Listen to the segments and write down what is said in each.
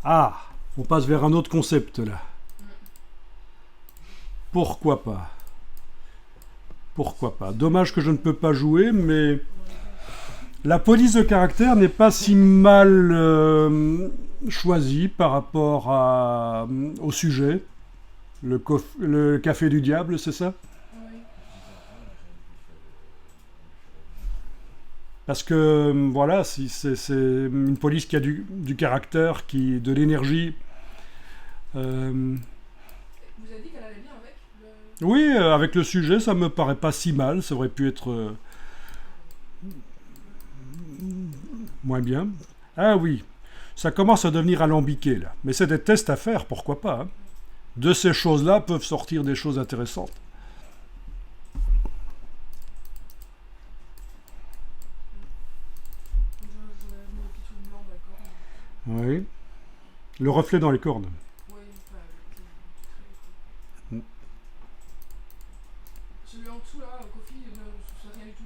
Ah, on passe vers un autre concept là. Pourquoi pas? Pourquoi pas? Dommage que je ne peux pas jouer, mais la police de caractère n'est pas si mal choisie par rapport au sujet. Le café du diable, c'est ça? Parce que voilà, si c'est une police qui a du caractère, de l'énergie. Vous avez dit qu'elle allait bien avec le... Oui, avec le sujet, ça me paraît pas si mal. Ça aurait pu être moins bien. Ah oui, ça commence à devenir alambiqué là. Mais c'est des tests à faire, pourquoi pas, hein. De ces choses-là peuvent sortir des choses intéressantes. J'aurais mis le pitou blanc, d'accord. Oui. Le reflet dans les cornes. Oui, enfin, avec les... Celui en dessous, là, Kofi, c'est rien du tout.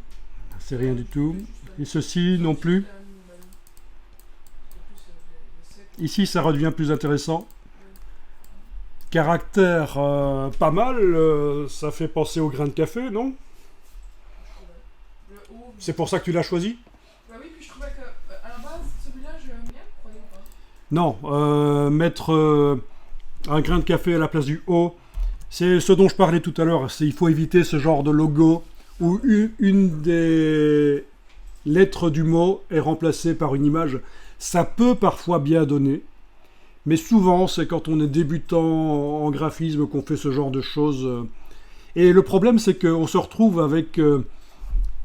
C'est rien du tout. C'est juste, Et ceci non plus. Ici, ça redevient plus intéressant. Caractère pas mal, ça fait penser au grain de café, non? C'est pour ça que tu l'as choisi? Bah oui, puis je trouvais que, à la base, celui-là, je l'aime bien, croyez ou pas? Non, mettre un grain de café à la place du O, c'est ce dont je parlais tout à l'heure. Il faut éviter ce genre de logo où une des lettres du mot est remplacée par une image. Ça peut parfois bien donner, mais souvent c'est quand on est débutant en graphisme qu'on fait ce genre de choses. Et le problème, c'est qu'on se retrouve avec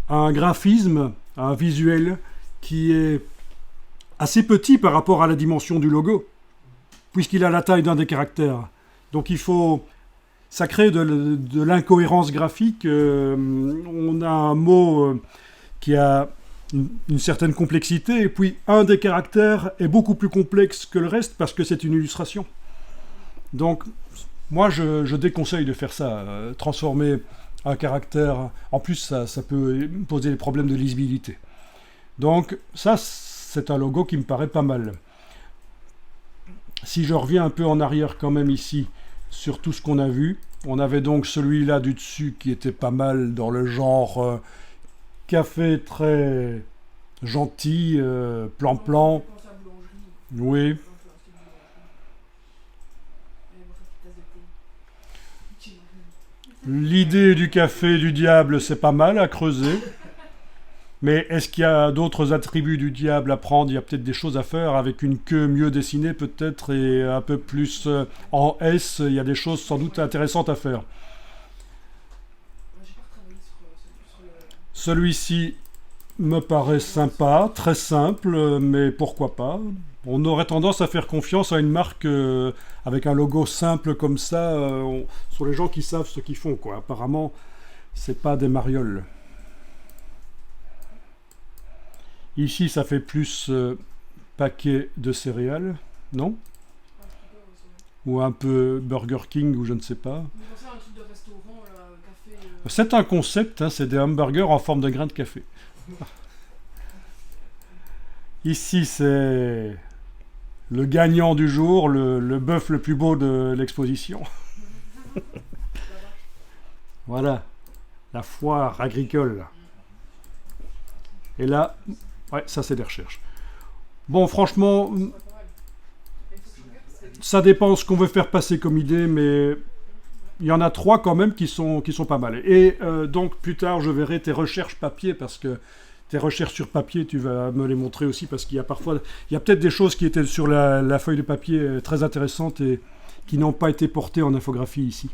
un graphisme, un visuel qui est assez petit par rapport à la dimension du logo, puisqu'il a la taille d'un des caractères. Donc ça crée de l'incohérence graphique. On a un mot qui a une certaine complexité, et puis un des caractères est beaucoup plus complexe que le reste parce que c'est une illustration. Donc, moi, je déconseille de faire ça, transformer un caractère. En plus, ça peut poser des problèmes de lisibilité. Donc, ça, c'est un logo qui me paraît pas mal. Si je reviens un peu en arrière quand même ici, sur tout ce qu'on a vu, on avait donc celui-là du dessus qui était pas mal dans le genre café très gentil, plan-plan. Oui. L'idée du café du diable, c'est pas mal à creuser. Mais est-ce qu'il y a d'autres attributs du diable à prendre? Il y a peut-être des choses à faire avec une queue mieux dessinée peut-être et un peu plus en S. Il y a des choses sans doute intéressantes à faire. Celui-ci me paraît sympa, très simple, mais pourquoi pas. On aurait tendance à faire confiance à une marque avec un logo simple comme ça, sur les gens qui savent ce qu'ils font, quoi. Apparemment, c'est pas des marioles. Ici, ça fait plus paquet de céréales, non? Ou un peu Burger King, ou je ne sais pas. C'est un concept, hein, c'est des hamburgers en forme de grain de café. Ici, c'est le gagnant du jour, le bœuf le plus beau de l'exposition. Voilà, la foire agricole. Et là, ouais, ça c'est des recherches. Bon, franchement, ça dépend ce qu'on veut faire passer comme idée, mais il y en a 3 quand même qui sont pas mal. Et donc plus tard, je verrai tes recherches papier, parce que tes recherches sur papier, tu vas me les montrer aussi, parce qu'il y a parfois, il y a peut-être des choses qui étaient sur la feuille de papier très intéressantes et qui n'ont pas été portées en infographie ici.